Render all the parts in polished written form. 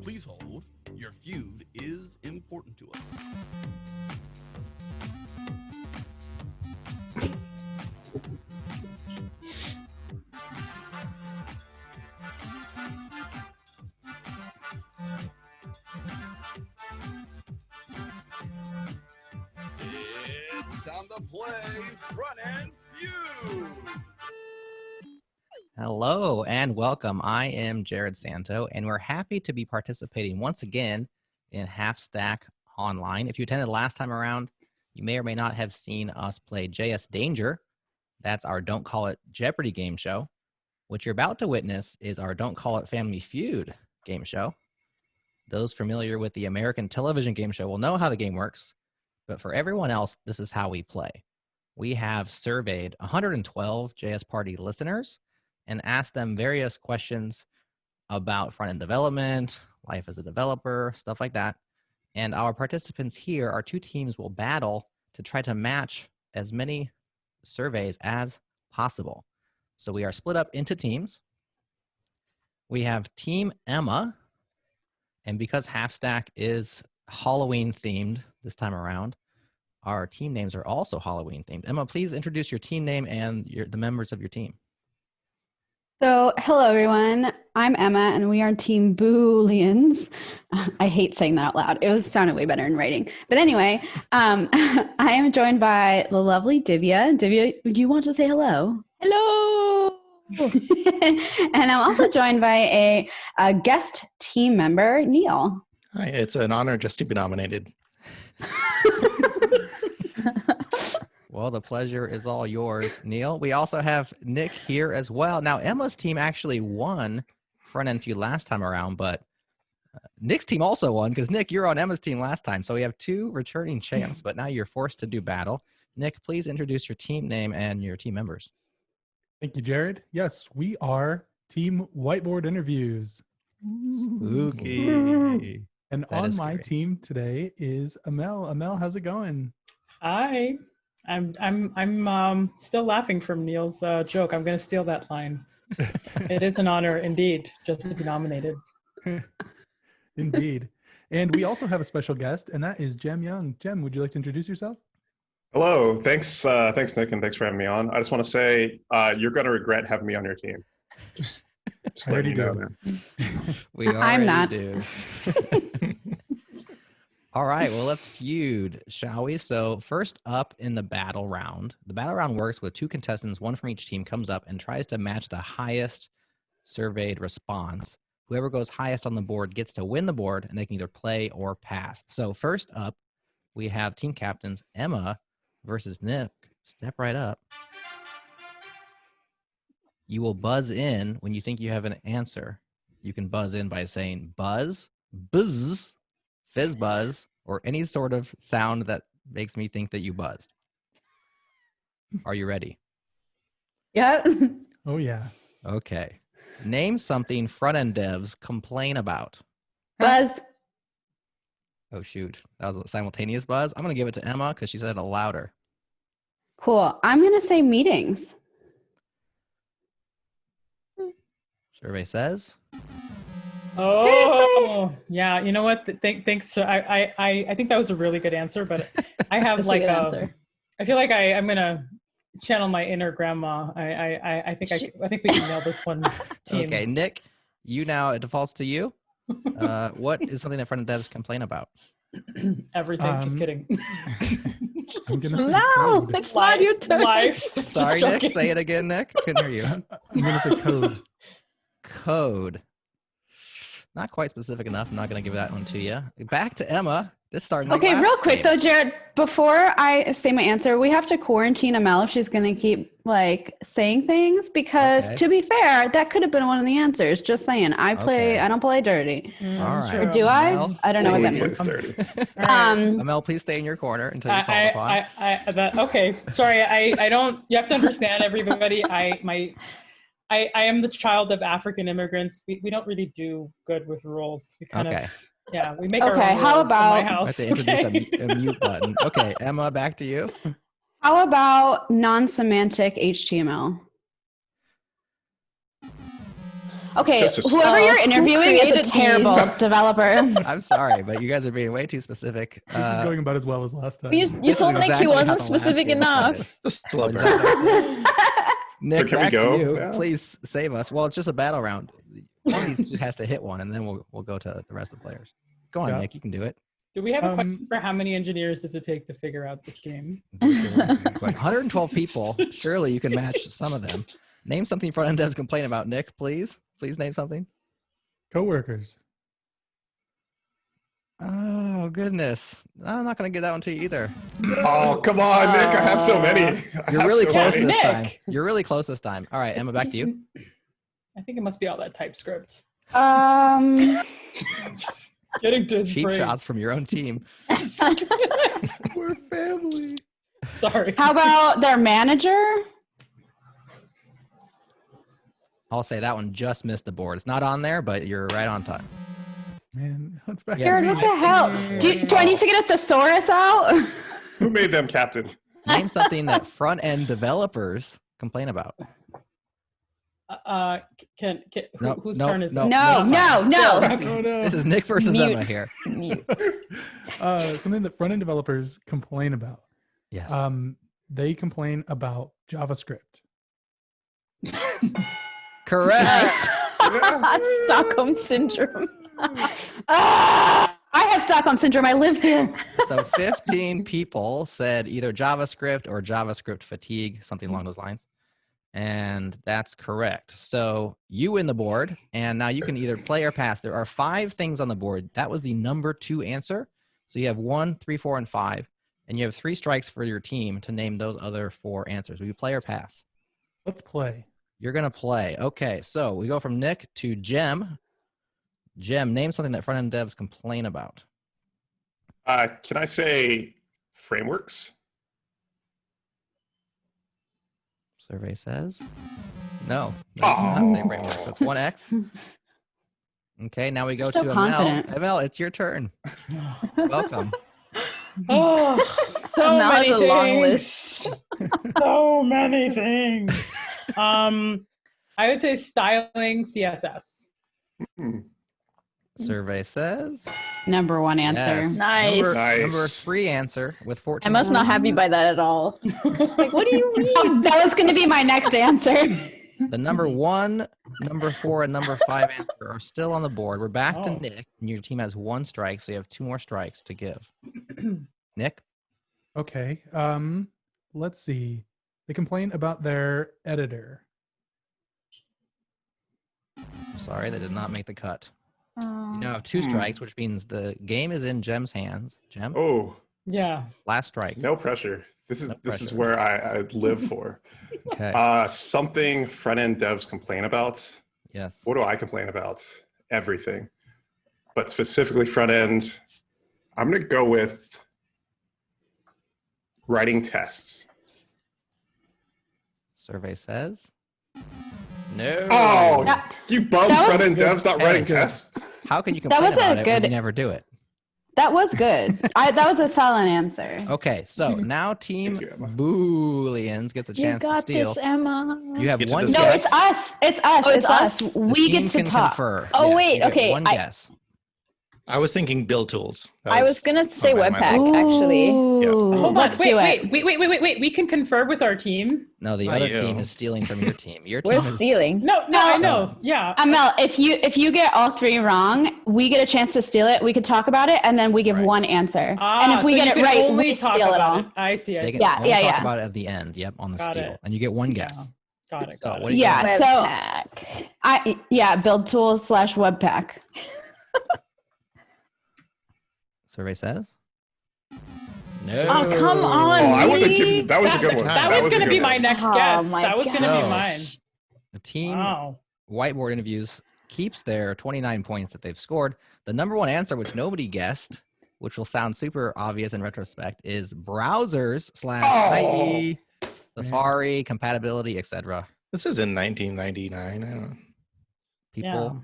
Please hold. Your feud is important to us. It's time to play Frontend Feud. Hello and welcome. I am Jared Santo, and we're happy to be participating once again in HalfStack Online. If you attended last time around, you may or may not have seen us play JS Danger. That's our Don't Call It Jeopardy game show. What you're about to witness is our Don't Call It Family Feud game show. Those familiar with the American television game show will know how the game works, but for everyone else, this is how we play. We have surveyed 112 JS Party listeners and asked them various questions about front-end development, life as a developer, stuff like that. And our participants here, our two teams will battle to try to match as many surveys as possible. So we are split up into teams. We have Team Emma, and because HalfStack is Halloween themed this time around, our team names are also Halloween themed. Emma, please introduce your team name and the members of your team. So, hello everyone. I'm Emma, and we are Team Booleans. I hate saying that out loud. It sounded way better in writing. But anyway, I am joined by the lovely Divya. Divya, do you want to say hello? Hello. And I'm also joined by a guest team member, Neil. Hi, it's an honor just to be nominated. Well, the pleasure is all yours, Neil. We also have Nick here as well. Now, Emma's team actually won Front-End Feud last time around, but Nick's team also won because, Nick, you're on Emma's team last time. So we have two returning champs, but now you're forced to do battle. Nick, please introduce your team name and your team members. Thank you, Jared. Yes, we are Team Whiteboard Interviews. Spooky. And That on is my scary. team today is Amel. Amel, how's it going? Hi. I'm still laughing from Neil's joke. I'm going to steal that line. It is an honor indeed just to be nominated. Indeed. And we also have a special guest, and that is Jem Young. Jem, would you like to introduce yourself? Hello, thanks Nick, and thanks for having me on. I just want to say you're going to regret having me on your team. Just I already letting you know do. that. We already I'm not. do. All right, well, let's feud, shall we? So first up in the battle round works with two contestants, one from each team comes up and tries to match the highest surveyed response. Whoever goes highest on the board gets to win the board, and they can either play or pass. So first up, we have team captains Emma versus Nick. Step right up. You will buzz in when you think you have an answer. You can buzz in by saying buzz, buzz, fizz buzz, or any sort of sound that makes me think that you buzzed. Are you ready? Yeah. Oh, yeah. Okay. Name something front-end devs complain about. Buzz. Oh, shoot. That was a simultaneous buzz. I'm going to give it to Emma because she said it louder. Cool. I'm going to say meetings. Survey says. Oh, Seriously? yeah. You know what? Thanks. I think that was a really good answer, but I have That's a like good answer. I feel like I'm going to channel my inner grandma. I think we can nail this one. Team. Okay, Nick, you now, it defaults to you. What is something that front-end devs complain about? Everything. Just kidding. I'm going to say No, code. it's not your turn. Life. Sorry, Just Nick. joking. Say it again, Nick. Couldn't hear you. I'm going to say code. Code. Not quite specific enough. I'm not going to give that one to you. Back to Emma. This started like Okay, last real quick game. though, Jared, before I say my answer, we have to quarantine Amel if she's going to keep like saying things because Okay. to be fair, that could have been one of the answers. Just saying, Okay. I don't play dirty. All That's right. Or do I? Amel, I don't know what that Totally means. plays dirty. All right. Amel, please stay in your corner until you're called upon. Okay. Sorry. I don't, you have to understand everybody. I am the child of African immigrants. We don't really do good with rules. We kind Okay. of, yeah, we make our Okay, own how rules about- in my I house. have to introduce okay? a mute button. Okay, Emma, back to you. How about non-semantic HTML? Okay, Just a- whoever you're Who interviewing is a created terrible these? developer. I'm sorry, but you guys are being way too specific. This is going about as well as last time. You This told is Nick exactly he how wasn't the last specific game ended. enough. The slow burn. Exactly. Nick, can we back to go? you. Yeah. Please save us. Well, it's just a battle round. One of these has to hit one, and then we'll go to the rest of the players. Go on, Yeah. Nick. You can do it. Do we have a question for how many engineers does it take to figure out this game? 112 people. Surely you can match some of them. Name something front-end devs complain about. Nick, please. Please name something. Coworkers. Oh, goodness. I'm not going to give that one to you either. Oh, come on, Nick. I have so many. I You're have really so close many. this time. Nick. You're really close this time. All right, Emma, back to you. I think it must be all that TypeScript. Just Getting to his Cheap brain. shots from your own team. We're family. Sorry. how about their manager? I'll say that one just missed the board. It's not on there, but you're right on time. Man, it's back Yeah. to Jared, me. what the hell? Do I need to get a thesaurus out? Who made them captain? Name something that front-end developers complain about. Whose no, turn is no. it? No, no, no. Oh, no. This is Nick versus Mute. Emma here. Something that front-end developers complain about. Yes. They complain about JavaScript. Correct. Stockholm syndrome. I have Stockholm syndrome. I live here. So 15 people said either JavaScript or JavaScript fatigue, something along those lines. And that's correct. So you win the board, and now you can either play or pass. There are 5 things on the board. That was the number 2 answer. So you have 1, 3, 4, and 5. And you have 3 strikes for your team to name those other 4 answers. Will you play or pass? Let's play. You're going to play. Okay, so we go from Nick to Jem. Jem, name something that front-end devs complain about. Can I say frameworks? Survey says no. No, you cannot say Oh. frameworks. That's 1X. Okay, now we go You're so to confident. Amel. Amel, it's your turn. Welcome. Oh, so Mel many has a things. long list. So many things. I would say styling CSS. Hmm. Survey says Number 1 answer. yes. Nice. Number 3 answer with 14. Emma's not happy by that at all. She's like, what do you mean? Oh, that was going to be my next answer. The number 1, number 4, and number 5 answer are still on the board. We're back to Oh. Nick, and your team has 1 strike, so you have 2 more strikes to give. Nick? Okay. Let's see. They complain about their editor. Sorry, they did not make the cut. You Um, now have 2 strikes, which means the game is in Jem's hands. Jem, Oh, Yeah. last strike. no pressure. This is No this is pressure. where I live for. Okay. Something front end devs complain about. Yes. What do I complain about? Everything, but specifically front end. I'm gonna go with writing tests. Survey says no. Oh, That- you bum that was front end devs not Hey, writing good. tests. How can you That complain was a about it when good- you never do it? That was good. That was a solid answer. Okay, so now Team Thank you, Emma. Booleans gets a you chance to got steal. this, Emma. You have Get to one discuss. No, guess. it's us. It's us. Oh, it's it's us. us. The We team get to can talk. confer. Oh, Yes, wait, you get okay, One guess. I was thinking build tools. That I was gonna say one of my Webpack, actually. Ooh, Hold on. let's do it. Wait. We can confer with our team. No, the Not other you. team is stealing from your team. Your team We're is stealing. No, I know. Yeah. Mel, if you get all 3 wrong, we get a chance to steal it. We could talk about it, and then we give Right. 1 answer. and if we so get you it can right, only we talk steal it about all. it. I see. They can Yeah, only yeah, talk yeah. about it at the end. Yep, on the Got steal, it. and you get 1 guess. Got it. So, Got what it. do you Yeah. think? So Webpack. build tools /Webpack. Survey says no. Oh, come on. Oh, I would have really? given. That was a good one. That was a going to good be one. my next Oh, guess. my That was going to gosh. be mine. The team Wow. whiteboard interviews keeps their 29 points that they've scored. The number 1 answer, which nobody guessed, which will sound super obvious in retrospect, is browsers /IE, Safari, compatibility, etc. This is in 1999. I don't know. People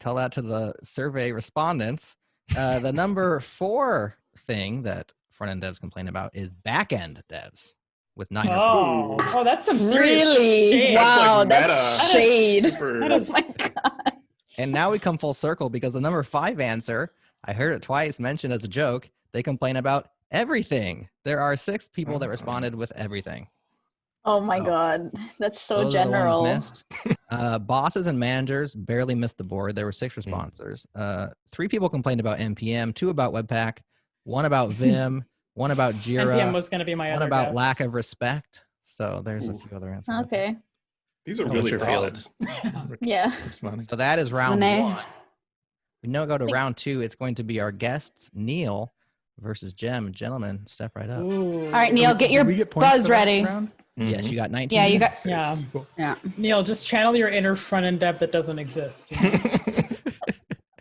tell that to the survey respondents. The number 4 thing that front-end devs complain about is back-end devs with 9 Oh, that's some serious Really? shade. Wow, like that's meta. shade. Super- That is- Oh my god. And now we come full circle because the number 5 answer, I heard it twice mentioned as a joke. They complain about everything. There are 6 people that responded with everything. Oh my Oh. God, that's so Those are the ones general. missed. Bosses and managers barely missed the board. There were 6 responders. 3 people complained about NPM, 2 about Webpack, 1 about Vim, 1 about Jira, NPM was going to be my 1 other about guess. lack of respect. So there's a Ooh. few other answers. Okay. These are What's really your broad. field? Yeah. Responding. So that is round Snake. 1. We now go to round 2. It's going to be our guests, Neil versus Jem. Gentlemen, step right up. Ooh. All right, Neil, get your Do we get points buzz for that ready. round? Yes, Mhm. you got 19. Yeah, you got. Yeah. Cool. Yeah. Neil, just channel your inner front-end dev that doesn't exist. You know?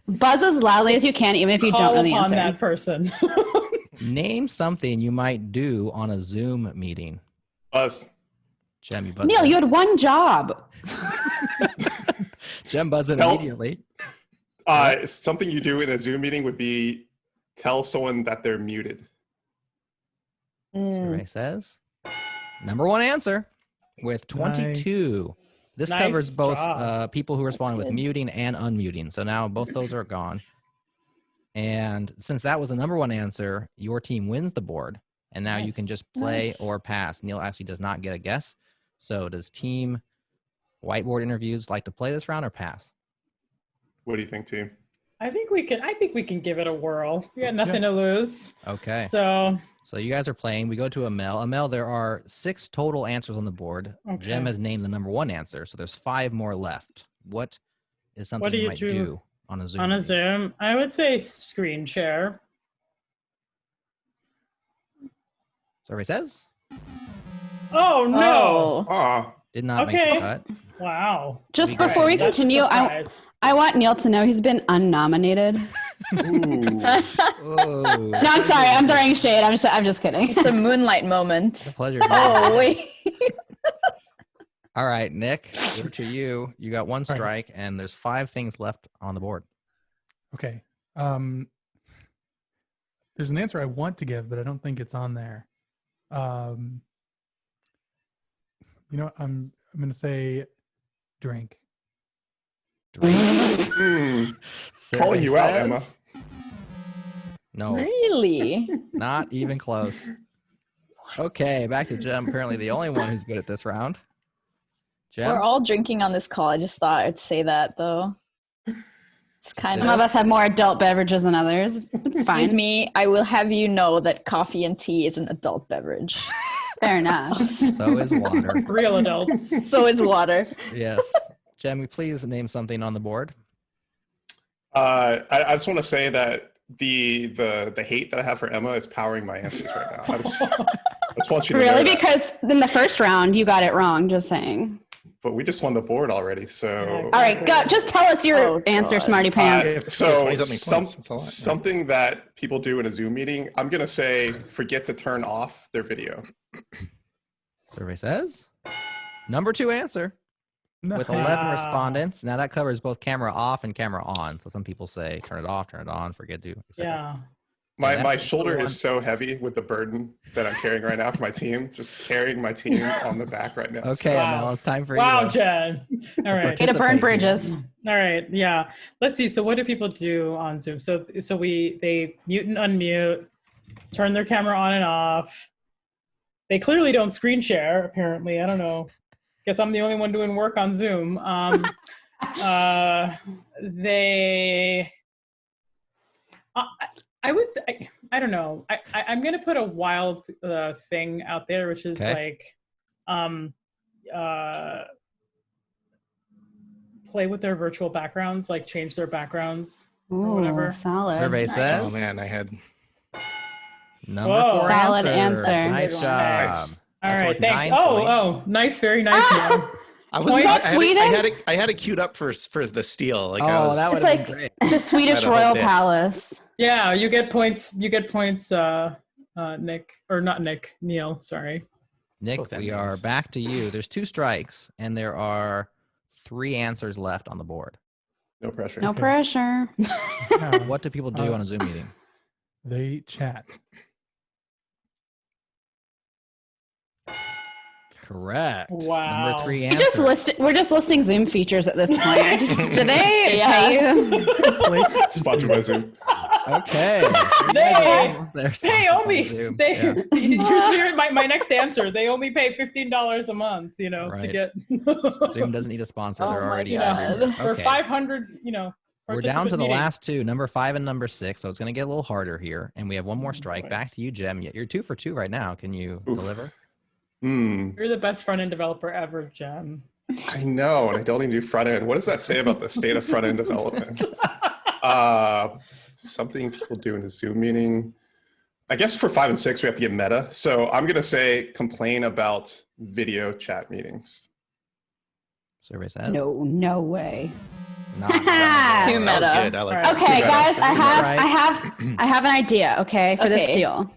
Buzz as loudly as you can, even if you Call don't know the upon answer. that person. Name something you might do on a Zoom meeting. Buzz. Jem, you buzz Neil, in. you had one job. Jem buzzed in Tell- immediately. Something you do in a Zoom meeting would be tell someone that they're muted. Survey says number 1 answer with 22. This Nice covers both job. people who responded with good. muting and unmuting. So now both those are gone. And since that was the number 1 answer, your team wins the board. And now you can Nice. just play Nice. or pass. Neil actually does not get a guess. So does team whiteboard interviews like to play this round or pass? What do you think, team? I think we can give it a whirl. We got nothing to lose. Okay. So So you guys are playing. We go to Amel. Amel, there are 6 total answers on the board. Okay. Jem has named the number 1 answer, so there's 5 more left. What is something do you you might do do on a Zoom? on a meeting? Zoom, I would say screen share. Survey says Oh no! Oh. Ah, did not make Okay. the cut. Wow. Just Okay. before we That's a continue, surprise. I want Neil to know he's been unnominated. ooh. Oh, No, I'm sorry. I'm throwing shade. I'm just kidding. It's a moonlight moment. It's a pleasure. Oh, wait. All right, Nick, over to you. You got 1 right. strike, and there's 5 things left on the board. Okay. There's an answer I want to give, but I don't think it's on there. You know, I'm going to say drink. Mm. Calling Survey you out, Emma. says- No, Really? not even close. Okay, back to Jem. Apparently the only one who's good at this round. Jem? We're all drinking on this call. I just thought I'd say that, though. It's kind Some of of. us have more adult beverages than others. It's fine. Excuse me. I will have you know that coffee and tea is an adult beverage. Fair enough. So is water. Real adults. So is water. Yes. Jem, please name something on the board. I just want to say that the hate that I have for Emma is powering my answers right now. I just want you to know Really? that. Because in the first round, you got it wrong. Just saying. But we just won the board already, so. All right, go. Just tell us your Oh, answer, God. Smarty Pants. If So 20-something points, that's a lot. something that people do in a Zoom meeting, I'm gonna say forget to turn off their video. Survey says number 2 answer with 11 Wow. respondents. Now that covers both camera off and camera on. So some people say turn it off, turn it on, forget to. etc. Yeah. My that's my the shoulder one. is so heavy with the burden that I'm carrying right now for my team. Just carrying my team on the back right now. Okay, Wow. Mel, it's time for Wow, you. to Jen. All right. Way to burn participate. bridges. All right. Yeah. Let's see. So what do people do on Zoom? So they mute and unmute, turn their camera on and off. They clearly don't screen share, apparently. I don't know. Guess I'm the only one doing work on Zoom. I would say, I don't know. I'm going to put a wild thing out there, which is Okay. play with their virtual backgrounds, like change their backgrounds. Ooh, whatever. solid. Survey Nice. says Oh man, I had number Whoa. 4 Solid answer. answer. Nice Good job. one. Nice. All That's right, worth thanks. 9 points. Nice, very nice. Neil. I was Is that Sweden? I had it queued up for the steal. Like I Oh, was, that would It's have like been great. the Swedish Had a whole Royal bit. Palace. Yeah, you get points. You get points. Nick, or not Nick, Neil. Sorry. Nick, Both we are endings. back to you. There's 2 strikes, and there are 3 answers left on the board. No pressure. No Okay. pressure. What do people do Uh, on a Zoom meeting? They chat. correct. Wow. Number 3 We're answer. we're just listing Zoom features at this point. Do they Yeah. pay you? Sponsored by Zoom. Okay. They They're They sponsored by only Zoom. they Yeah. here's my next answer. They only pay $15 a month, to Right. get Zoom doesn't need a sponsor. Oh They're my already God. everywhere. for Okay. 500, We're down to participant the meetings. last two, number 5 and number 6. So it's going to get a little harder here. And we have one more strike. boy. Back to you, Jem. You're 2 for 2 right now. Can you Oof. deliver? You're the best front end developer ever, Jem. I know, and I don't even do front end. What does that say about the state of front end development? Something people do in a Zoom meeting. I guess for 5 and 6, we have to get meta. So I'm going to say complain about video chat meetings. Survey says. No way. Not Too That was meta. good. I like All that. right. Okay, Right. guys, Right. I have an idea, okay, for this Okay. deal.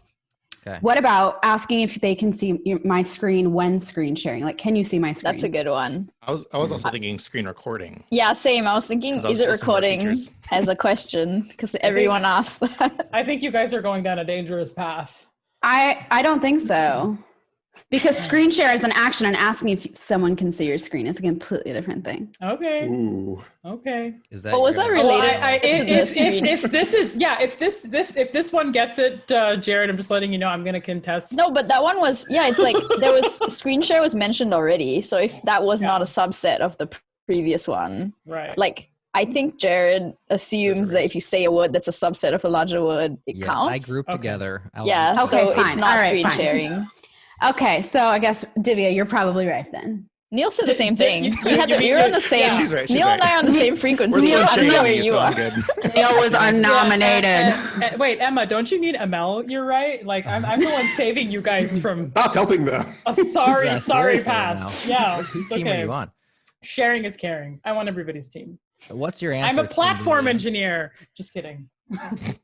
Okay. What about asking if they can see my screen when screen sharing? Like, can you see my screen? That's a good one. I was also thinking screen recording. Yeah, same. I was thinking, 'Cause I was is it listing more recording features. as a question? Because everyone asked that. I think you guys are going down a dangerous path. I don't think so. Because screen share is an action, and asking if someone can see your screen is a completely different thing. Okay. Ooh. Okay. Is that But was you're that gonna- related? to the screen? if this is if this one gets it, Jared, I'm just letting you know I'm gonna contest. No, but that one was, it's like there was screen share was mentioned already. So if that was not a subset of the previous one, Right. like I think Jared assumes that if you say a word that's a subset of a larger word, it Yes, counts. I grouped Okay. together. Yeah, Okay, so fine. it's not All right, screen fine. sharing. Okay, so I guess, Divya, you're probably right then. Neil said the same thing. you- We you were on the mean- same. yeah. She's right. She's Neil and right. I are on the same frequency. We're I don't know where shading you, you so I'm are. good. Neil was unnominated. Wait, Emma, don't you mean ML? You're right. Like I'm the one saving you guys from Not helping them. a sorry Yeah, sorry seriously path. now. Yeah. Whose it's team okay. are you on? Sharing is caring. I want everybody's team. What's your answer? I'm a Team platform Booleans? engineer. Just kidding.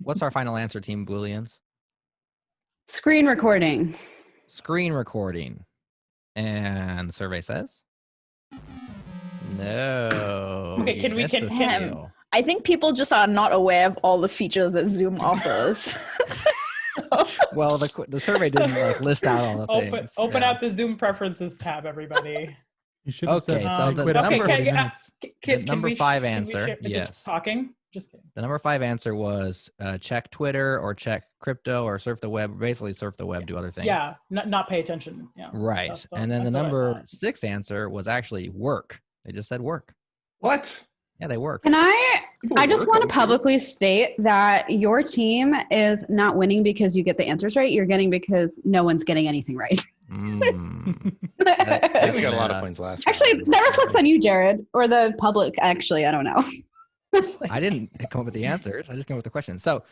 What's our final answer, Team Booleans? Screen recording. Screen recording. And the survey says? No. Okay, you can we- missed can- the can- steal. I think people just are not aware of all the features that Zoom offers. Well, the survey didn't list out all the things. Open Yeah. out the Zoom preferences tab, everybody. You should have Okay, said so I the quit after number- 40 Okay, minutes. Can number we 5 can we answer, share- is yes. it talking? Just kidding. The number 5 answer was check Twitter or check crypto or surf the web. Basically, surf the web, do other things. Yeah, not pay attention. Yeah. Right. That's- And then the that's what I number thought. 6 answer was actually work. They just said work. What? Yeah, they work. Can I People just work want on to Zoom. publicly state that your team is not winning because you get the answers right. You're getting because no one's getting anything right. Mm. I think we got a lot Yeah. of points last Actually, round. that reflects on you, Jared, or the public. Actually, I don't know. I didn't come up with the answers. I just came up with the questions. So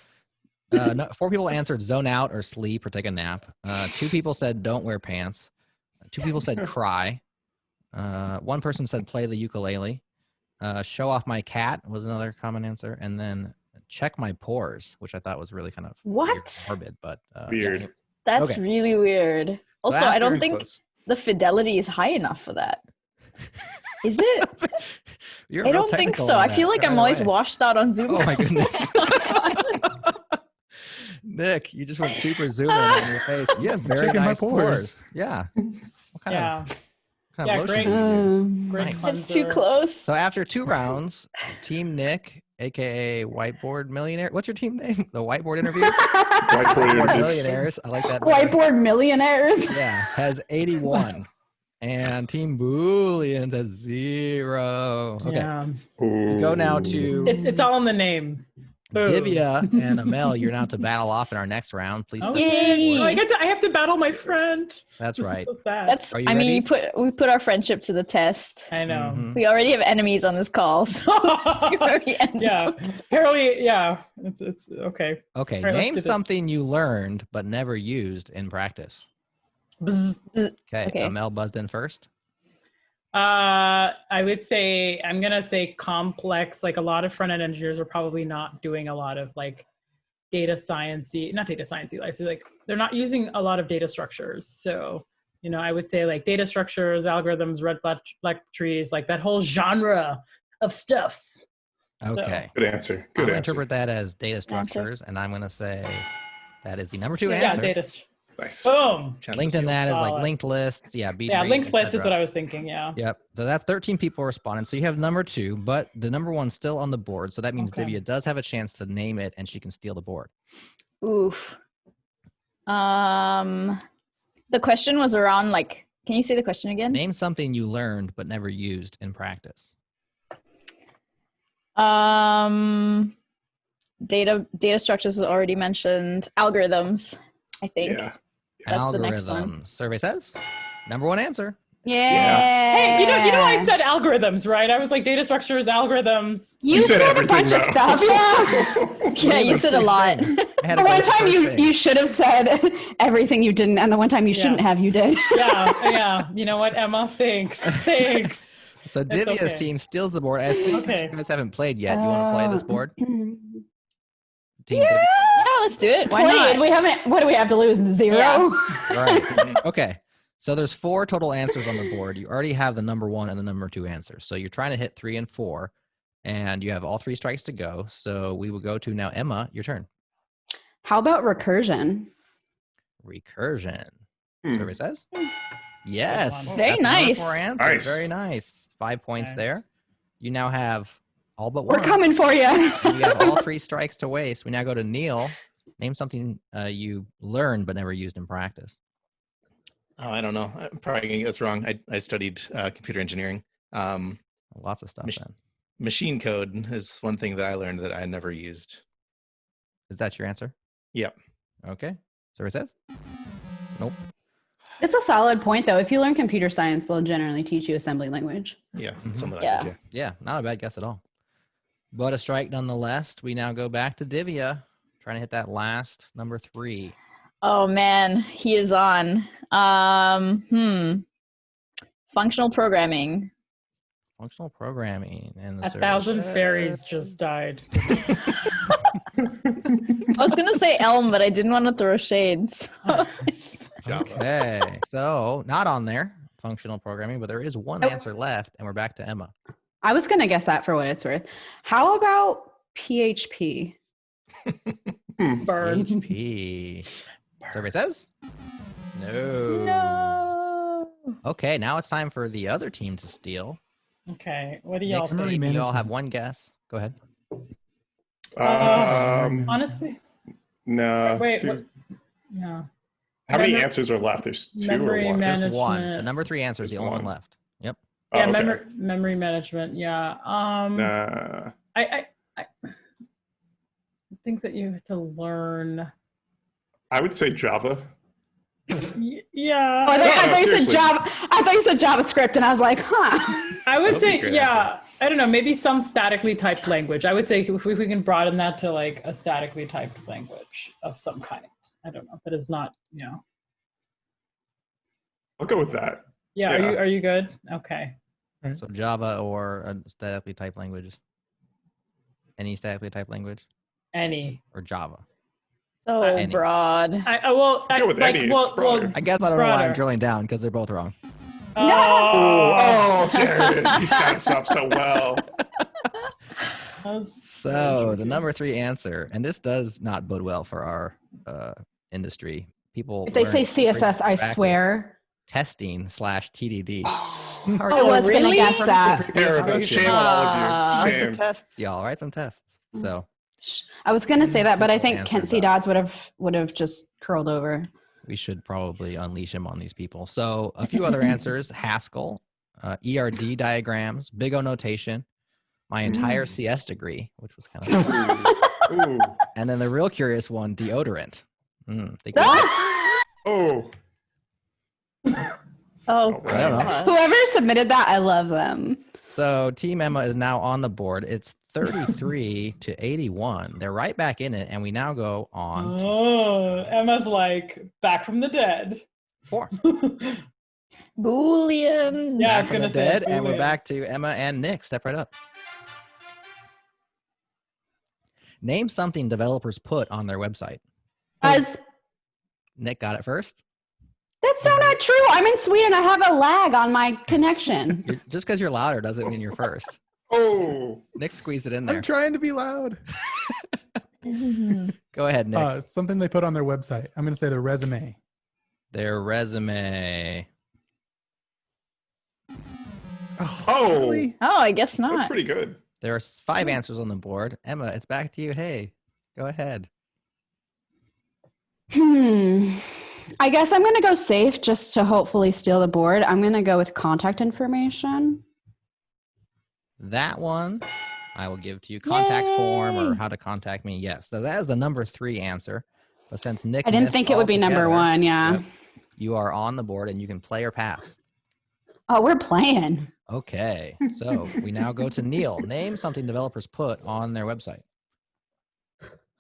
4 people answered zone out or sleep or take a nap. 2 people said don't wear pants. 2 people said cry. 1 person said play the ukulele. Show off my cat was another common answer. And then check my pores, which I thought was really kind of weird and What? morbid, but Weird. Yeah. That's Okay. really weird. Also, I after- don't Very think close. the fidelity is high enough for that. Is it? You're I real don't think technical so. on I that feel like right I'm always away. washed out on Zoom. Oh my goodness. Nick, you just went super zoom in on your face. You have very Checking my nice pores. pores. Yeah. What kind Yeah. of, what kind Yeah, of lotion great. do you use? Great Nice. It's too cleanser. close. So after 2 rounds, Team Nick, aka Whiteboard Millionaire. What's your team name? The Whiteboard Interview? Whiteboard Whiteboard interviews. Millionaires. I like that. better. Whiteboard millionaires. Yeah, has 81. And Team Booleans has 0. Okay. Yeah. We go now to It's all in the name. Boom. Divya and Amel. You're now to battle off in our next round. Please. step Okay. Yay. forward. I have to battle my friend. That's This is right. so sad. That's. Are you I mean, ready? we put our friendship to the test. I know. Mhm. We already have enemies on this call, so we already end Yeah. up. Apparently, yeah. It's okay. Okay, All right, let's name do this. something you learned but never used in practice. Bzz. Okay, Okay. Amel buzzed in first. I would say I'm gonna say complex. Like a lot of front end engineers are probably not doing a lot of like data sciencey, not data sciencey. I say like they're not using a lot of data structures. So I would say like data structures, algorithms, red black trees, like that whole genre of stuffs. So- Okay. Good answer. I'm Good going to answer. interpret that as data structures, and I'm going to say that is the number 2 Yeah, answer. data. Nice. Boom. Chance to Linked in steal. that is like Solid. linked lists. Yeah, B Yeah, trees, linked list is etc. what I was thinking. Yeah. Yep. So that's 13 people responding. So you have number 2, but the number 1's still on the board. So that means Okay. Divya does have a chance to name it, and she can steal the board. Oof. The question was around like, can you say the question again? Name something you learned but never used in practice. Data structures was already mentioned. Algorithms, I think. Yeah. That's the next one. Survey says number 1 answer. Yeah. Hey, you know, I said algorithms, right? I was like data structures, algorithms. You said a everything, bunch of though. stuff. Yeah. Yeah, you said a lot. I had The to go one with the time first you thing. you should have said everything you didn't, and the one time you shouldn't have, you did. Yeah. You know what, Emma? Thanks. So It's Divya's okay. team steals the board. As soon as Okay. you guys haven't played yet, you want to play this board? Team Yeah. Divya? Yeah, let's do it. Why Played. not? We haven't. What do we have to lose? 0. Yeah. Right. Okay. So there's 4 total answers on the board. You already have the number 1 and the number 2 answers. So you're trying to hit 3 and 4, and you have all 3 strikes to go. So we will go to now Emma. Your turn. How about recursion? Recursion. Hmm. Survey says yes. Very That's number nice. 4 answers. Nice. Very nice. 5 points Nice. there. You now have all but 1. We're coming for you. And you have all 3 strikes to waste. We now go to Neil. Name something you learned but never used in practice. Oh, I don't know. I'm probably gonna get this wrong. I studied computer engineering. Lots of stuff Mich- then. Machine code is one thing that I learned that I never used. Is that your answer? Yep. Okay. Survey says nope. It's a solid point, though. If you learn computer science, they'll generally teach you assembly language. Yeah, Mhm. some of that. Yeah. Yeah. Yeah, not a bad guess at all. But a strike nonetheless. We now go back to Divya, trying to hit that last number 3. Oh man, he is on. Functional programming. Functional programming. And the 1,000 survey fairies says- just died. I was gonna say Elm, but I didn't want to throw shades. Java. Okay, so not on there, functional programming, but there is one answer left, and we're back to Emma. I was going to guess that for what it's worth. How about PHP? Burn. PHP. Survey says no. No. Okay, now it's time for the other team to steal. Okay, what do y'all Next Memory think? team, you all management. have one guess. Go ahead. Honestly, No. wait. two- What, yeah. How many Memory- answers are left? There's 2 or memory 1? man- Just one. The Management. number 3 answer is the Just only one one. left. Yep. Oh, Yeah, okay. memory management. Yeah. Nah. I things that you have to learn. I would say Java. Yeah. Oh, I thought you said seriously. Java. I thought you said JavaScript, and I was like, huh. I would That'd be a say, great yeah, I don't know, maybe some statically typed language. I would say if we can broaden that to like a statically typed language of some kind. I don't know. That is not, I'll go with that. Yeah, Yeah. are you good? Okay. So Java or a statically typed language. Any statically typed language Any. or Java? So Any. broad. Go with any, it's broader. I guess I don't know why I'm Broader. drilling down because they're both wrong. Oh, Jared, you set us up so well. So the number 3 answer, and this does not bode well for our industry. People, If they learn say frequent CSS, I practice testing /TDD. I was going to really? guess that. Terrible. Shame on all of you. Write some Shame. tests, y'all. Write some tests. So I was going to say that, but I think Answer Kent C. best. Dodds would have just curled over. we should probably unleash him on these people. So a few other answers: Haskell, ERD diagrams, Big O notation, my entire CS degree, which was kind of, Ooh. and then the real curious one, deodorant. Think Oh. Oh, I don't know. God. Whoever submitted that, I love them. So Team Emma is now on the board. It's 33 to 81. They're right back in it, and we now go on to Oh, Emma's like back from the dead. 4. Boolean. Yeah, I Back was from the gonna say dead, and we're Boolean. back to Emma and Nick. Step right up. Name something developers put on their website. As Nick got it first. that's so not true. I'm in Sweden. I have a lag on my connection. Just because you're louder doesn't mean you're first. Oh. Nick squeezed it in there. I'm trying to be loud. Go ahead, Nick. Something they put on their website. I'm going to say their resume. Their resume. Oh, Really? Oh, I guess that's not. pretty good. There are 5 answers on the board. Emma, it's back to you. Hey, go ahead. I guess I'm going to go safe just to hopefully steal the board. I'm going to go with contact information. That one I will give to you. Contact form or Yay. how to contact me. Yes. So that is the number 3 answer. But since Nick I didn't missed think it would be number altogether, 1. Yeah. yep, you are on the board and you can play or pass. Oh, we're playing. Okay. So we now go to Neil. Name something developers put on their website.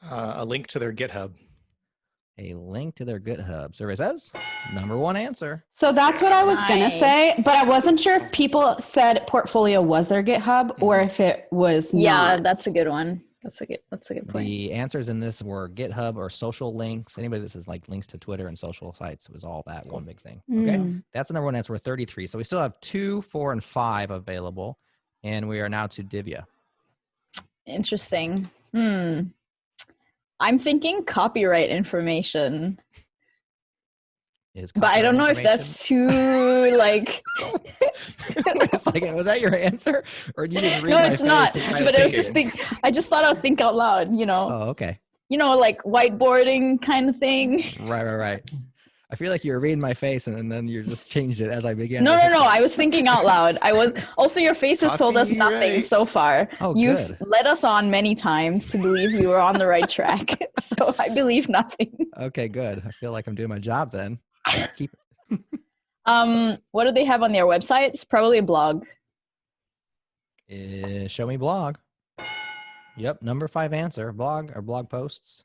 A link to their GitHub. A link to their GitHub. Survey says number 1 answer. So that's what I was going to say, Nice. but I wasn't sure if people said portfolio was their GitHub or if it was Yeah, not. that's a good one. That's a good point. The answers in this were GitHub or social links. Anybody that says like links to Twitter and social sites, it was all that one big thing. Okay. Mm. That's the number 1 answer. We're 33. So we still have 2, 4, and 5 available. And we are now to Divya. Interesting. I'm thinking copyright information, Is but I don't know if copyright that's too like. information? Wait a second. Was that your answer? Or did you just read No, my it's face not. and try But to it was just I just thought I'd think out loud. Oh, okay. Like whiteboarding kind of thing. Right. I feel like you were reading my face and then you just changed it as I began. No. I was thinking out loud. I was also your face has told us nothing Copyright. so far. Oh, You've good. led us on many times to believe you were on the right track. So I believe nothing. Okay, good. I feel like I'm doing my job then. Keep What do they have on their websites? Probably a blog. Show me blog. Yep, number 5 answer. Blog or blog posts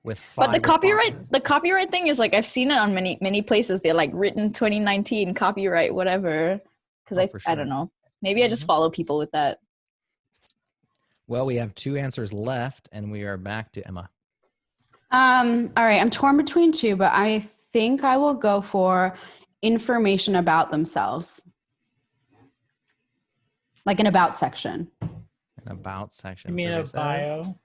with 5 But the copyright thing is like I've seen it on many places. They're like written 2019 copyright whatever. Because Oh, for I don't know. Maybe I just follow people with that. Well, we have 2 answers left and we are back to Emma. All right. I'm torn between 2, but I think I will go for information about themselves. Like an about section. An about section. You mean a survey says. bio?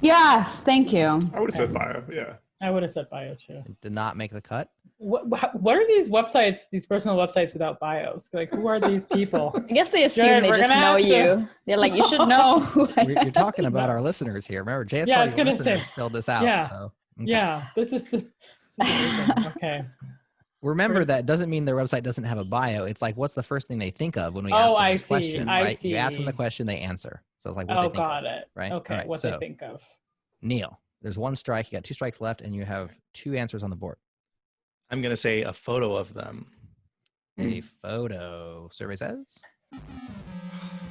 Yes. Thank you. I would have said bio. Yeah. I would have said bio too. It did not make the cut. What are these websites, these personal websites without bios? Like, who are these people? I guess they assume Jared, they we're just gonna know have to- you. They're like, you should know who I You're am. talking about our listeners here. Remember, JS Yeah, I was Party gonna say- listeners filled this out. Yeah. So, okay. Yeah, this is amazing. Okay. Remember, that doesn't mean their website doesn't have a bio. It's like, what's the first thing they think of when we Oh, ask them I this see, question, I right? You ask them the see. question, they answer. So it's like what Oh, they think got of, it. right? Okay, All right, what so, they think of. Neil, there's 1 strike. You got 2 strikes left, and you have 2 answers on the board. I'm going to say a photo of them. A photo. Survey says.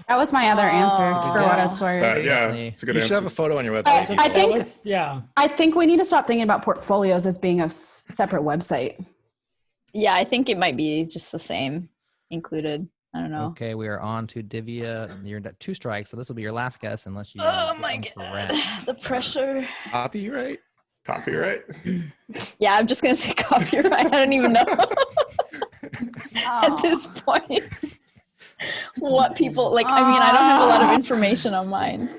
That was my other answer Oh. for what Yes. it's worth. Yeah, Definitely. it's a good You answer. should have a photo on your I website. think- That was, yeah. I think we need to stop thinking about portfolios as being a separate website. Yeah, I think it might be just the same included. I don't know. Okay, we are on to Divya. You're at 2 strikes, so this will be your last guess unless you. Oh get my them god, correct. the pressure. Copyright? Copyright. Yeah, I'm just gonna say copyright. I don't even know at Oh. this point what people like. I mean, I don't have a lot of information on mine.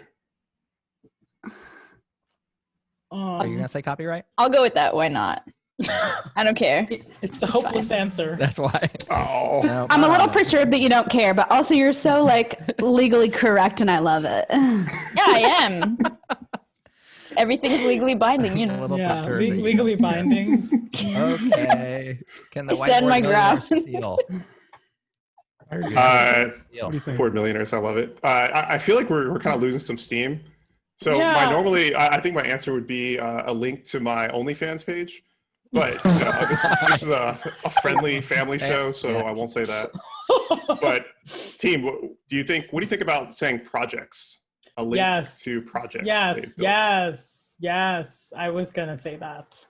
Are you gonna say copyright? I'll go with that. Why not? I don't care. It's the hopeless answer. That's why. Oh. No, I'm a little perturbed that you don't care, but also you're so like legally correct and I love it. Yeah, I am. Everything's legally binding, you A know. little Yeah, perturbed that you legally don't care. binding. Okay. Can the I stand whiteboard my millionaires ground. steal? I heard you. Steal. What do you think? Board millionaires. I love it. I feel like we're kind of losing some steam. So Yeah. I think my answer would be a link to my OnlyFans page. But this is a friendly family show, so I won't say that. But team, what do you think about saying projects? A link Yes. to projects. Yes, they've built. yes. I was gonna say that.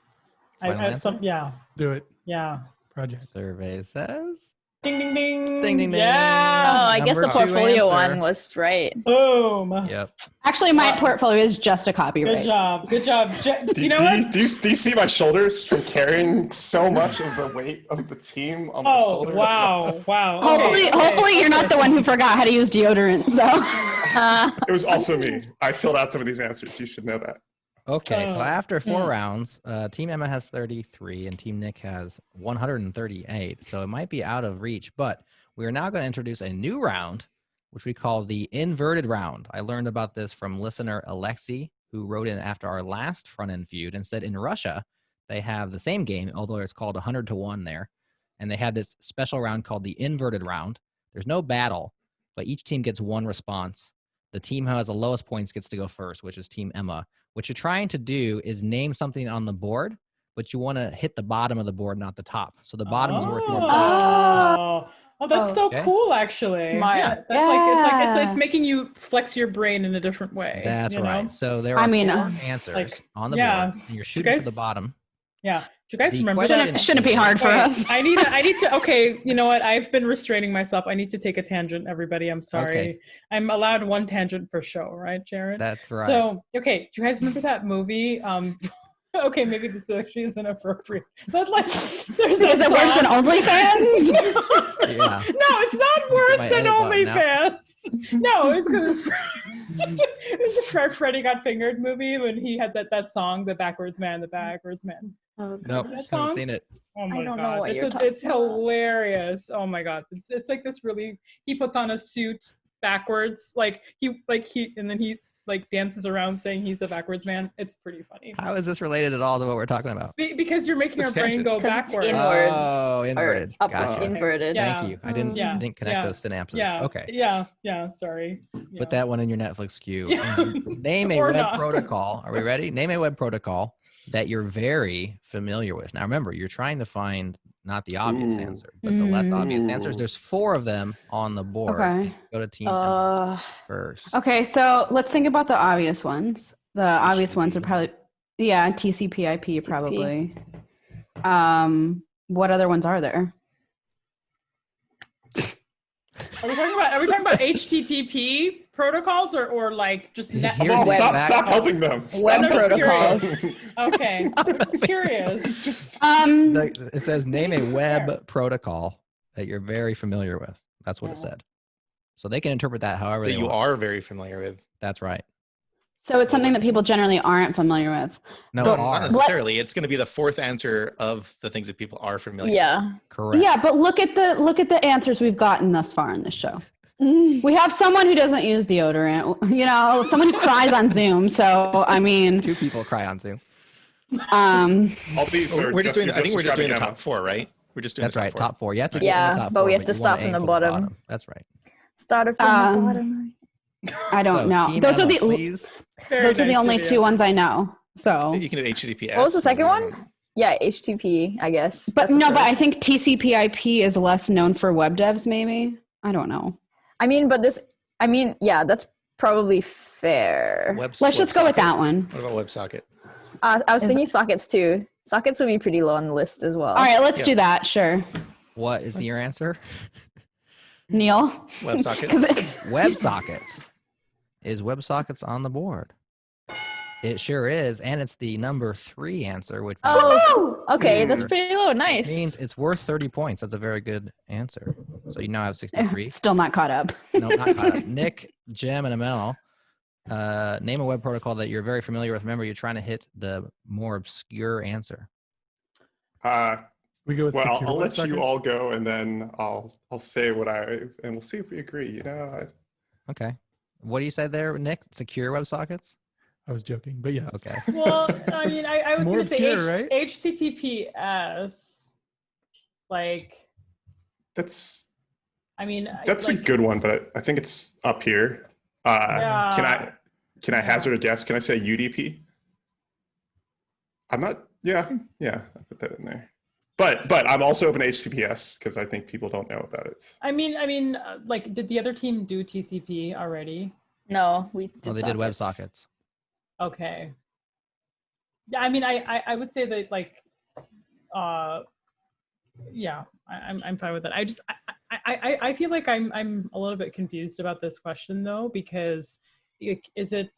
Final answer? Do it. Yeah. Project. Survey says. Ding ding ding. Ding, ding, ding. Yeah. Oh, I guess the Number 2 portfolio answer. one was right. Boom. Yep. Actually, my portfolio is just a copyright. Good job. Good job. Do You know what? do you see my shoulders from carrying so much of the weight of the team on my Oh, shoulders? wow. Wow. Hopefully, Okay, hopefully you're not okay. the one who forgot how to use deodorant. So It was also me. I filled out some of these answers. You should know that. Okay, so Oh. after 4 Hmm. rounds, Team Emma has 33 and Team Nick has 138. So it might be out of reach, but we are now going to introduce a new round, which we call the inverted round. I learned about this from listener Alexi, who wrote in after our last front-end feud and said in Russia, they have the same game, although it's called 100 to 1 there. And they have this special round called the inverted round. There's no battle, but each team gets 1 response. The team who has the lowest points gets to go first, which is Team Emma. What you're trying to do is name something on the board, but you want to hit the bottom of the board, not the top. So the bottom is worth more points. Oh, that's so Okay. cool, actually. Smart. Yeah. That's like it's Yeah. making you flex your brain in a different way. That's you right. know? So there I are mean, 4 answers like, on the yeah. board, and you're shooting for the guys- bottom. Yeah. Do you guys The remember question- that? Shouldn't be hard for Wait, us. I need to. Okay, you know what? I've been restraining myself. I need to take a tangent, everybody. I'm sorry. Okay. I'm allowed 1 tangent per show, right, Jared? That's right. So, okay, do you guys remember that movie? Okay, maybe this actually isn't appropriate, but like, there's that Is it worse than song- OnlyFans? Yeah. No, it's not worse my than edit button OnlyFans. No, it's because it was the Freddie Got Fingered movie when he had that song, The Backwards Man. Nope, that haven't song? seen it. Oh my don't know god, what you're talking it's hilarious. Oh my god, it's like this really. He puts on a suit backwards, like he and then he like dances around saying he's the backwards man. It's pretty funny How is this related at all to what we're talking about? because you're making It's our brain tangent. go 'Cause it's backwards. inwards. Oh, Or inverted. up, Gotcha. inverted. Yeah. Thank you. I didn't connect Yeah. those synapses. Yeah. Okay. Yeah. Sorry. Yeah. Put that one in your Netflix queue. Yeah. And name a Or web not. protocol. Are we ready? Name a web protocol that you're very familiar with. Now remember, you're trying to find not the obvious Ooh. answer, but the less obvious Ooh. answers. There's 4 of them on the board. Okay. Go to team Emma Uh, first. Okay, so let's think about the obvious ones. The obvious ones are probably, yeah, TCP/IP probably. What other ones are there? Are we talking about HTTP protocols or like just It's just net? here- Well, Web stop back- helping them. Stop Web helping them. protocols. Okay, I'm just curious. Just It says name a web protocol that you're very familiar with. That's what it Yeah. said. So they can interpret that however That they you want. are very familiar with. That's right. So it's something that people generally aren't familiar with. No, But- are. Not necessarily. It's going to be the 4th answer of the things that people are familiar yeah. Correct. Yeah, but look at the answers we've gotten thus far in this show. We have someone who doesn't use deodorant, someone who cries on Zoom. So I mean, 2 people cry on Zoom. all these with. are We're just doing. I think we're just doing the describing top 4, right? We're just doing That's the right. top Top 4. You have to get Yeah, in the top but 4, we have to you start wanna from aim the for bottom. That's right. Started from Um, the bottom. I don't So, know. Team Those are Emma, the please. Very those are the nice only to 2 you. ones I know. So, You can do HTTPS. What was the second and- one? Yeah, HTTP, I guess. but That's a no, but I first. think TCP/IP is less known for web devs. Maybe I don't know. Yeah, that's probably fair. Let's just go with WebSocket. that one. What about WebSocket? I was Is- thinking sockets too. Sockets would be pretty low on the list as well. All right, let's Yeah. do that. Sure, What is your answer? Neil. WebSocket. 'Cause WebSockets. Is WebSockets on the board? It sure is, and it's the number 3 answer, which Oh, okay, that's Sure. pretty low. Nice. means it's worth 30 points. That's a very good answer. So you now have 63. Still not caught up. No, not caught up. Nick, Jim, and Amel, name a web protocol that you're very familiar with. Remember, you're trying to hit the more obscure answer. We go with Well, secure I'll let WebSockets? you all go, and then I'll say and we'll see if we agree. Okay. What do you say there, Nick? Secure WebSockets? I was joking, but yes. Okay. Well, I mean, I was More going to say obscure, right? HTTPS. Like, that's I mean, a like, good one, but I think it's up here. Yeah. Can I hazard a guess? Can I say UDP? I'm not. Yeah, I put that in there. But I'm also open to HTTPS because I think people don't know about it. I mean, like, did the other team do TCP already? No, we did Well, they did sockets. WebSockets. Okay. Yeah, I mean, I would say that, like, yeah, I'm fine with that. I feel like I'm a little bit confused about this question though, because is it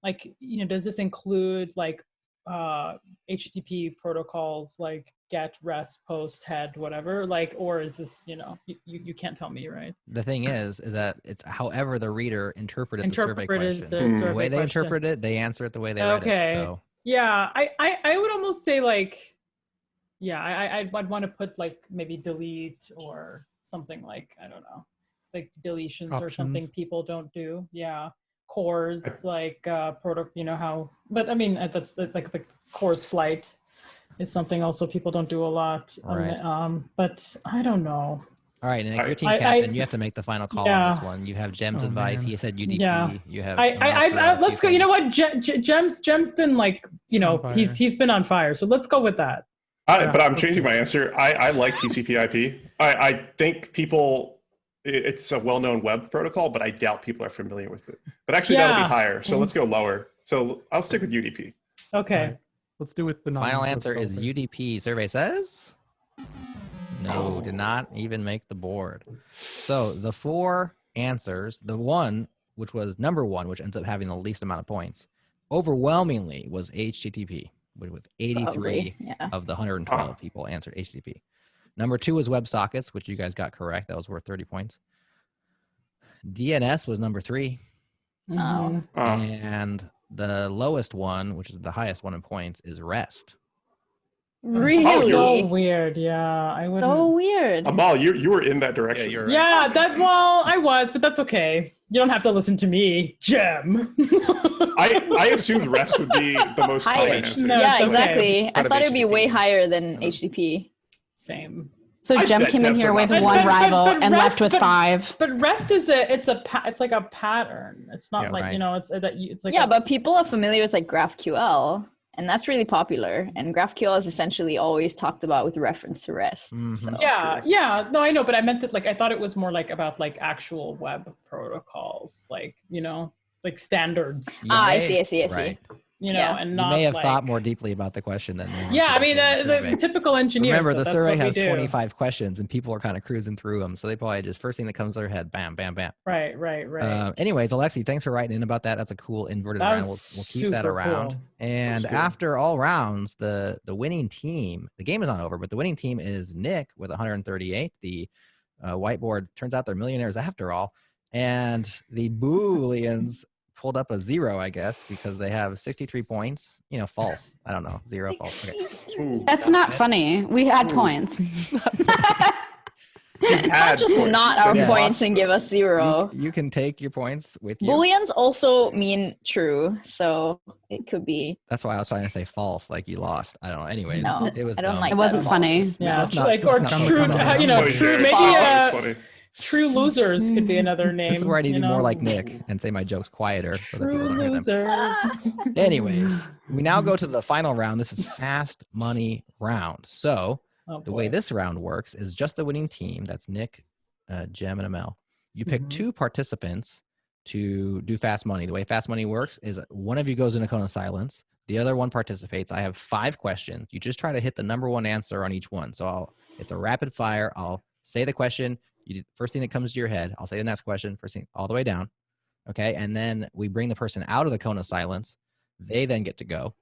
like, does this include like HTTP protocols like get, rest, post, head, whatever? Like, or is this, you can't tell me, right? The thing is that it's however the reader interpreted the survey Interpreted question. the The The survey way they question. interpret it, they answer it the way they read it. Okay. So Yeah, I would almost say like, yeah, I'd want to put like maybe delete or something like, I don't know, like deletions or something Options. people don't do. Yeah, cores like product, how, but I mean that's like the cores flight is something also people don't do a lot. Right. But I don't know. all right, Nick, your team I- captain, you have to make the final call on this Yeah. one. You have Jem's Oh, advice. man. He said UDP. Yeah. You have Let's go. You know what? Jem's been like, On fire. he's been on fire. So let's go with that. But I'm let's changing do my answer. I like TCP/IP. I think people, it's a well-known web protocol, but I doubt people are familiar with it. But actually, that'll Yeah. be higher. So let's go lower. So I'll stick with UDP. Okay. Alright, let's do with the Final answer is non-developer. UDP. Survey says no, did not even make the board. So the 4 answers, the one which was number 1, which ends up having the least amount of points, overwhelmingly was HTTP, with 83 Probably, yeah. of the 112 people answered HTTP. Number 2 was WebSockets, which you guys got correct. That was worth 30 points. DNS was number 3. Oh. And the lowest one, which is the highest one in points, is REST. Really? So weird. Yeah, I wouldn't. So weird. Amal, you were in that Yeah, direction. you're right. Yeah, I was, but that's okay. You don't have to listen to me, Jem. I assumed REST would be the most common Higher. answer. No, Yeah, it's okay. exactly. I Part of thought it'd be HTTP. way higher than HTTP. Same. So I Jem bet came in devs here are with not- one But- rival but and left rest- with but- 5. But REST is it's like a pattern. It's not Yeah, like right. it's like Yeah, but people are familiar with like GraphQL, and that's really popular. And GraphQL is essentially always talked about with reference to REST. Mhm. So. yeah. No, I know, but I meant that like I thought it was more like about like actual web protocols, like like standards, You I may- see. Right. Yeah. and You not may have like, thought more deeply about the question than most Yeah, I people mean did in the survey. the typical engineer. Remember, so the that's survey what we has do. 25 questions, and people are kind of cruising through them. So they probably just first thing that comes to their head, bam, bam, bam. Right. Anyways, Alexi, thanks for writing in about that. That's a cool inverted That round. was We'll keep that super around. cool. And That's cool. after all rounds, the winning team, the game is not over, but the winning team is Nick with 138. The whiteboard, turns out they're millionaires after all. And the Booleans pulled up a 0, I guess, because they have 63 points. False. I don't know. 0, false. Okay. Ooh. That's not funny. We had Ooh. points. Had Just points, not but our Yeah. points and give us You, 0. you can take your points with you. Booleans also mean true, so it could be. That's why I was trying to say false, like you lost. I don't know. Anyways, No, it was I don't dumb. like It wasn't that funny. false. Yeah, That's not- like that's or not true, funny. Funny, true. Jared. Maybe That's funny. true losers could be another name. This is where I need to be more like know? Nick and say my jokes quieter so that people True don't hear them. losers. Anyways, we now go to the final round. This is fast money round. So Oh, the way boy. this round works is just the winning team. That's Nick, Jem, and Amel. You pick Mhm. 2 participants to do fast money. The way fast money works is one of you goes in a cone of silence. The other one participates. I have 5 questions. You just try to hit the number 1 answer on each one. So it's a rapid fire. I'll say the question. First thing that comes to your head. I'll say the next question. First thing all the way down. Okay. And then we bring the person out of the cone of silence. They then get to go.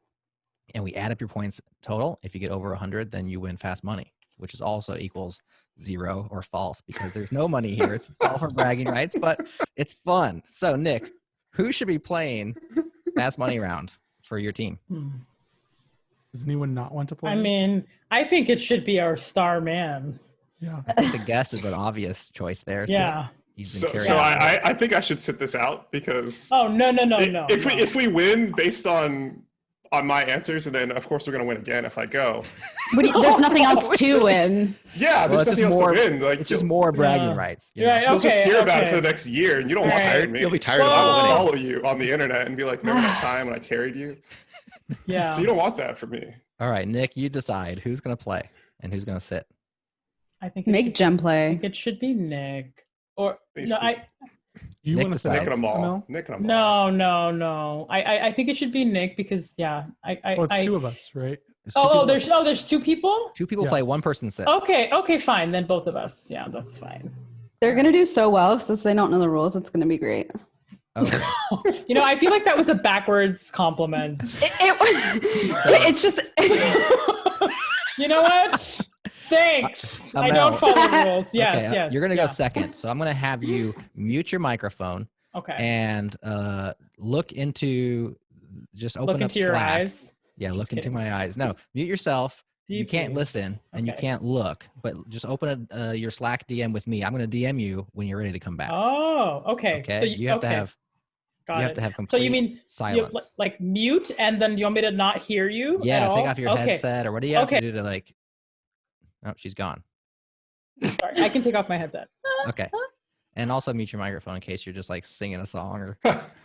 And we add up your points total. If you get over 100, then you win fast money, which is also equals 0 or false because there's no money here. It's all for bragging rights, but it's fun. So, Nick, who should be playing fast money round for your team? Does anyone not want to play? I mean, I think it should be our star man. yeah. I think the guest is an obvious choice there. since Yeah. He's been So, carrying so on. I think I should sit this out because Oh no. if we win based on my answers, and then of course we're gonna win again if I go. There's nothing else to win. Yeah, Well, there's it's nothing else more- to win. Like It's just more bragging Yeah. rights. You're right. you'll just Okay, hear about it okay. for the next year, and you don't want Right. tired me. You'll be tired I of will winning. follow you on the internet and be like, remember that time when I carried you? Yeah. So you don't want that for me. All right, Nick, you decide who's going to play and who's going to sit. I think Make Jem I play. think it should be Nick. Or Think no, it should I You Nick want to decides. Nick and Amal. Amel? Nick and Amal. no. I think it should be Nick because Well, it's 2 of us, right? there's 2 people? 2 people Yeah. play, 1 person sits. Okay, fine. Then both of us. Yeah, that's fine. They're going to do so well since they don't know the rules. It's going to be great. Okay. You know, I feel like that was a backwards compliment. It was. It's just. You know what? Thanks. I Amel. don't follow the rules. Yes, Okay, yes. You're gonna yeah. go second, so I'm gonna have you mute your microphone Okay. and look into. Just open Look up into your Slack. eyes. Yeah, Just look into kidding. my eyes. No, mute yourself. You can't Deeply. listen and you Okay. can't look, but just open your Slack DM with me. I'm gonna DM you when you're ready to come back. Oh, okay. Okay. So you have to have. Got You have it. to have So complete you mean silence. like mute, and then you want me to not hear you? Yeah, at take all? off your Okay. headset or what do you have Okay. to do to like? Oh, she's gone. Sorry, I can take off my headset. Okay. And also mute your microphone in case you're just like singing a song or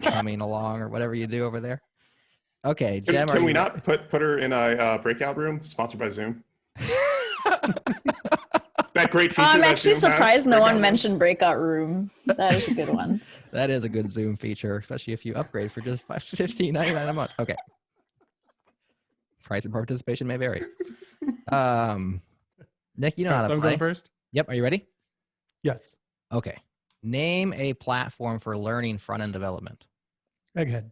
humming along or whatever you do over there. Okay, Jem, Can we you not put her in a breakout room sponsored by Zoom? That great feature. I'm that actually Zoom has, surprised no breakout one rooms. mentioned breakout room. That is a good one. That is a good Zoom feature, especially if you upgrade for just $15.99 a month. Okay. Price and participation may vary. Nick, you know how So to I'm play. going first. Yep. Are you ready? Yes. Okay. Name a platform for learning front-end development. Egghead.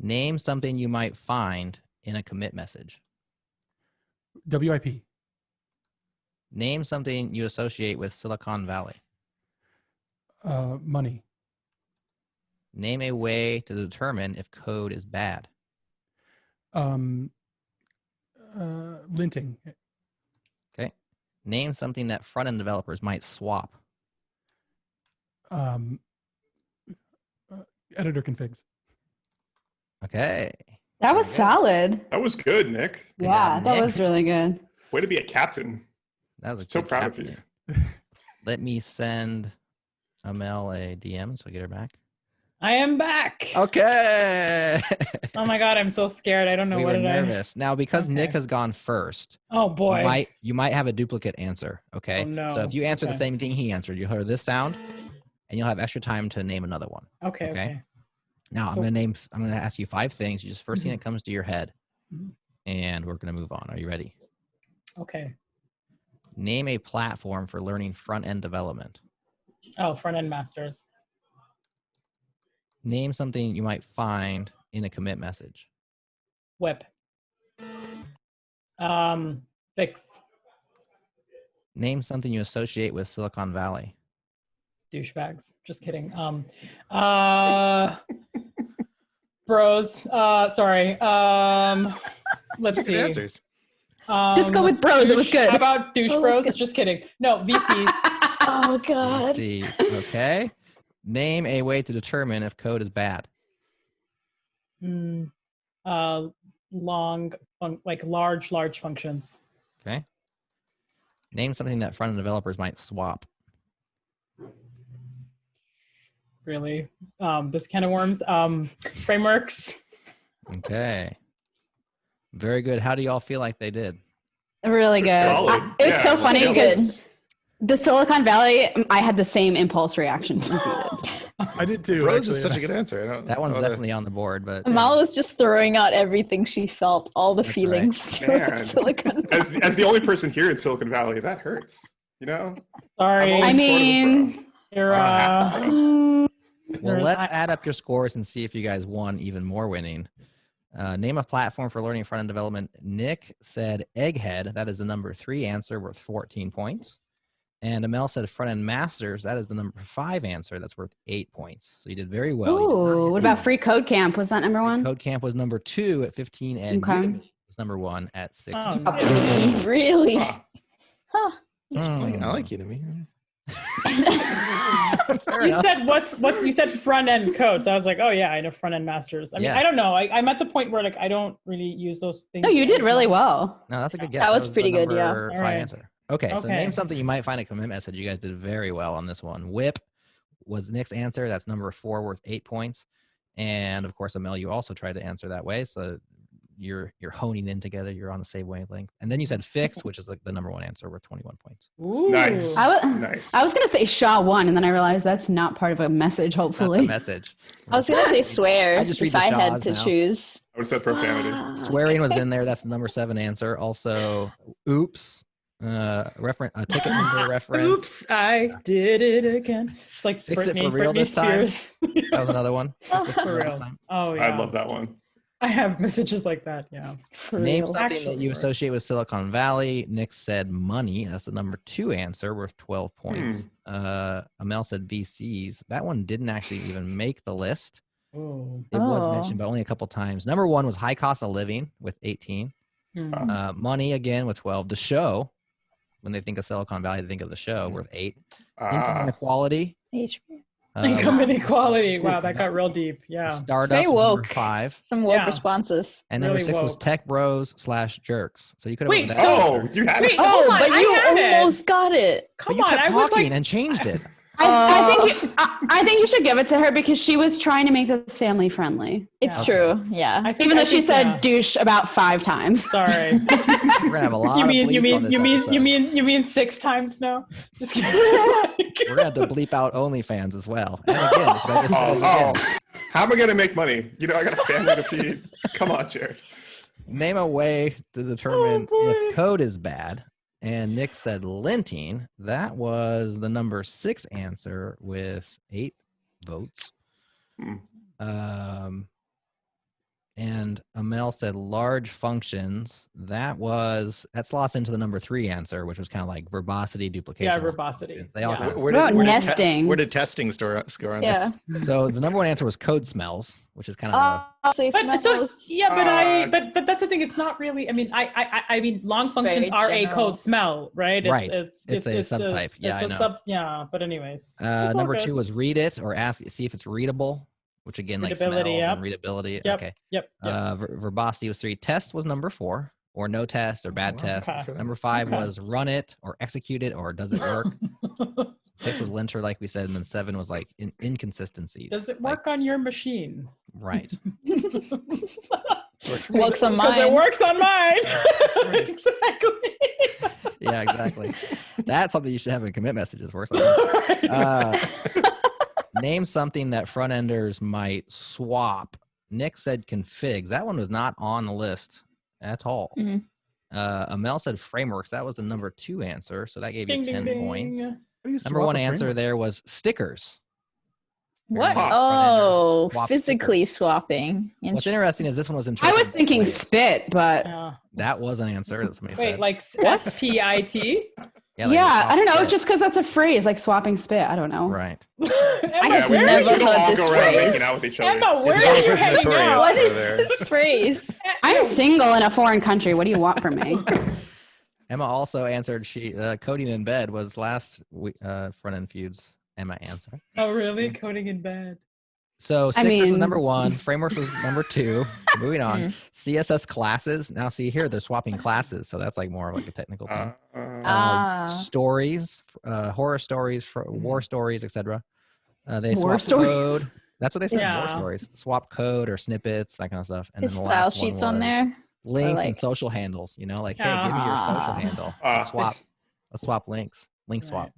Name something you might find in a commit message. WIP. Name something you associate with Silicon Valley. Money. Name a way to determine if code is bad. Linting. Okay. Name something that front-end developers might swap. Editor configs. Okay. That was Very good. solid. That was good, Nick. Good Yeah, job, that Nick. was really good. Way to be a captain. That was a So good proud of captain. you. Let me send Amel a DM so I get her back. I am back. Okay. Oh my god, I'm so scared. I don't know we what were did I. nervous. Now, because Nick Okay. has gone first, Oh boy. you might have a duplicate answer. Okay. Oh, no. So if you answer the Okay. same thing he answered, you'll hear this sound, and you'll have extra time to name another one. Okay. okay. Okay. Now So- I'm gonna ask you 5 things. You just first thing Mhm. that comes to your head, Mhm. and we're gonna move on. Are you ready? Okay. Name a platform for learning front end development. Oh, front end masters. Name something you might find in a commit message. Whip. Fix. Name something you associate with Silicon Valley. Douchebags. Just kidding. Bros. Sorry. Let's That's see. good answers. Just go with bros. It was good. How about douche It was bros? good. Just kidding. No, VCs. Oh god. VCs. Okay. Name a way to determine if code is bad. Large functions. Okay. Name something that front end developers might swap. Really. This can of worms. Frameworks. Okay. Very good. How do y'all feel like they did? Really good. Solid. It's Yeah, so funny yeah. because the Silicon Valley, I had the same impulse reaction as you did. I did too. Rose actually. is such a good answer. I don't, That one's I don't know definitely on the board, but Amal was just throwing out everything she felt, all the That's feelings Man. to Silicon Valley. As the only person here in Silicon Valley, that hurts. You know? Sorry. I'm I always short of the mean, bro. You're, half a well, There's- let's add up your scores and see if you guys won even more winning. Name a platform for learning front end development. Nick said Egghead. That is the number 3 answer, worth 14 points. And Amel said front end masters. That is the number 5 answer. That's worth 8 points. So you did very well. You did not ooh, hit what about Free Code Camp? Was that number 1? Code Camp was number 2 at 15, and Okay. Udemy was number 1 at 16. Oh, nice. Really? Ah, Huh. Mm. I like you to me. Fair You enough. said what's you said front end code, so I was like, oh yeah, I know front end masters. I mean, Yeah. I don't know. I'm at the point where like I don't really use those things. No, you did as really much. well. No, that's a good guess. That was the pretty good, yeah. number 5 All right. answer. Okay, so Okay. name something you might find a commit message. You guys did very well on this one. Whip was Nick's answer. That's number 4, worth 8 points. And of course, Amel, you also tried to answer that way. So you're honing in together. You're on the same wavelength. And then you said fix, which is like the number 1 answer, worth 21 points. Ooh. Nice. Nice. I was going to say SHA 1, and then I realized that's not part of a message, Not hopefully. the message. I was gonna say swear I just read if the I had Shaws to now. choose. I would have said profanity. Swearing was in there. That's the number 7 answer. Also, oops a ticket number reference. Oops, I did it again. It's like Fixed it Britney, for real Britney this time? Spears. That was another one. Fixed it For real this real. time. Oh yeah. I love that one. I have messages like that. Yeah. For Name real. something that Actually you works. associate with Silicon Valley. Nick said money. That's the number 2 answer, worth 12 points. Amel said VCs. That one didn't actually even make the list. Oh. It was Oh. mentioned, but only a couple times. Number 1 was high cost of living with 18. Money again with 12. The show, when they think of Silicon Valley, they think of the show, worth 8. Income inequality. HP. Income inequality. Wow, that got real deep. Yeah. Startup very was number woke. 5. Some woke Yeah. responses. And number Really 6 was woke. tech bros / jerks. So you could have Wait, went with that. Oh, you had Wait, it. hold Oh, on, but I you had it. almost got it. But Come you on, kept I was talking like, and changed it. I think you should give it to her because she was trying to make this family friendly. It's Yeah. true. Yeah. I think- Even I though she think, said yeah. douche about 5 times. Sorry. We're gonna have a lot you of mean bleeps on this episode. you mean 6 times now? Just kidding. We're gonna have to bleep out OnlyFans as well. And again, 'cause I just said it again. How am I gonna make money? You know, I got a family to feed. Come on, Jared. Name a way to determine boy. if code is bad. And Nick said linting. That was the number 6 answer with 8 votes. Hmm. And Amel said large functions. That slots into the number 3 answer, which was kind of like verbosity, duplication. Yeah, verbosity. They all Yeah. kind of Where About did nesting. where did testing score on Yeah. this? So the number 1 answer was code smells, which is kind of I'll say But so smells. yeah, but that's the thing. It's not really. I mean, long It's functions very are a general. code smell, right? Right. It's a subtype. Yeah, I know. Yeah, but anyways. it's all number good. 2 was read it or see if it's readable, which again like smells Readability, yep. and readability. Yep. Okay. Yep. Verbosity was 3. Test was number 4, or no test or bad test. Okay. Number 5 Okay. was run it or execute it or does it work. 6 was linter, like we said, and then 7 was like inconsistencies. Does it Like, work on your machine? right. Works on Because it mine. works on mine. right. Exactly. Yeah, exactly. That's something you should have in commit messages. Works like that. Name something that front enders might swap. Nick said configs. That one was not on the list at all. Mhm. Amel said frameworks. That was the number 2 answer, so that gave Ding, you ding, 10 ding. points. How do you Number swap 1 a answer framework? there was stickers. What? Front-enders Oh, swap physically stickers. swapping. What's interesting is this one was I interpreted was both thinking ways. spit, but Yeah. That was an answer that somebody Wait, said. like What? SPIT? Yeah, like yeah, swap I don't know. spit. Just because that's a phrase, like swapping spit. I don't know. Right. Yeah, we, never we don't heard all this go around phrase. making out with each other. Emma, where are developers you hanging notorious out? What for is their- this phrase? I'm single in a foreign country. What do you want from me? Emma also answered coding in bed was last front end feuds Emma answer. Oh, really? Coding in bed. So stickers was mean- number 1, frameworks was number 2. Moving on, Mm. CSS classes. Now see here they're swapping classes, so that's like more of like a technical thing. Ah. Stories, horror stories, war stories, etc. They War swap stories? code. That's what they said. Yeah. War stories, swap code or snippets, that kind of stuff. And His then the style last one sheets on was there. links and like- social handles. You know, like hey, give me your social Ah. handle. Ah. Let's swap links. Link swap.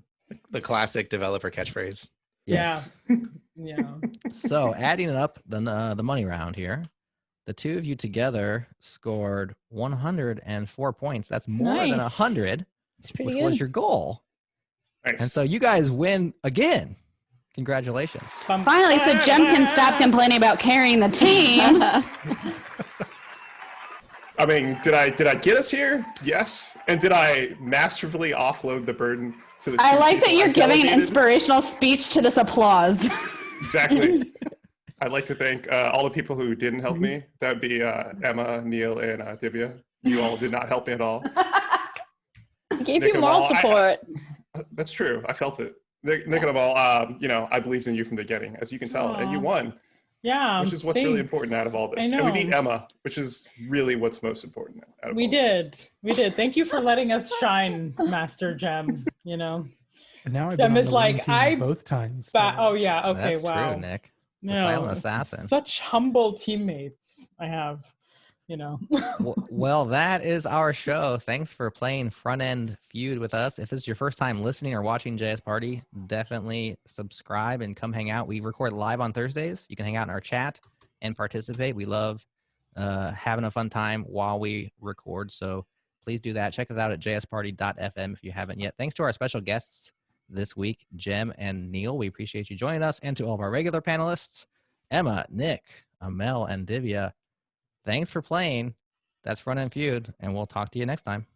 The classic developer catchphrase. Yes. Yeah. Yeah. So adding up the money round here, the two of you together scored 104 points. That's more than Nice. 100, It's which pretty was good. your goal. Nice. And so you guys win again. Congratulations. Finally, so Jem can stop complaining about carrying the team. I mean, did I get us here? Yes. And did I masterfully offload the burden to the I two like that people you're I giving an delegated? inspirational speech to this applause. Exactly. I'd like to thank all the people who didn't help me. That would be Emma, Neil, and Divya. You all did not help me at all. He gave Nick you and moral Mal, I- support. That's true. I felt it. Nick and Amal, I believed in you from the beginning, as you can tell, and you Aw. won, Yeah. which is what's really thanks. important out of all I this. And we beat know. Emma, which is really what's most important out of We all this. did. We did. Thank you for letting us shine, Master Gem. You know. And now I've Jem been on is the winning like, team I both times. Oh yeah. Okay. That's wow. true, Nick. The No, silent assassin. Such humble teammates I have. You know. Well, that is our show. Thanks for playing Front End Feud with us. If this is your first time listening or watching JS Party, definitely subscribe and come hang out. We record live on Thursdays. You can hang out in our chat and participate. We love having a fun time while we record. So please do that. Check us out at jsparty.fm if you haven't yet. Thanks to our special guests this week, Jem and Neil. We appreciate you joining us. And to all of our regular panelists, Emma, Nick, Amel, and Divya, thanks for playing. That's Frontend Feud, and we'll talk to you next time.